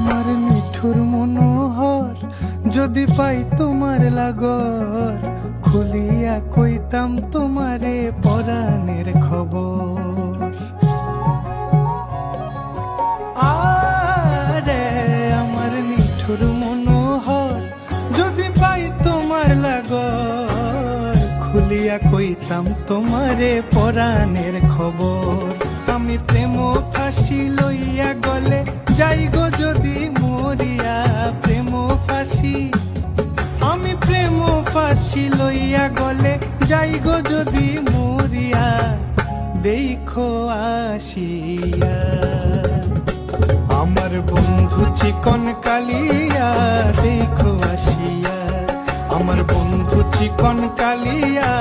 আমার মিঠুর মনোহর যদি পাই তোমার লাগর, খুলিয়া কইতাম তোমারে পরাণের খবর। আরে আমার মিঠুর মনোহর যদি পাই তোমার লাগর, খুলিয়া কইতাম তোমারে পরাণের খবর। আমি প্রেম ফাঁসি লইয়া গলে যাই গো যদি মরিয়া, প্রেম ফাঁসি আমি প্রেম ফাঁসি লইয়া গলে যাই গো যদি মরিয়া, দেখো আসিয়া আমার বন্ধু চিকন কালিয়া, দেখো আসিয়া আমার বন্ধু চিকন কালিয়া,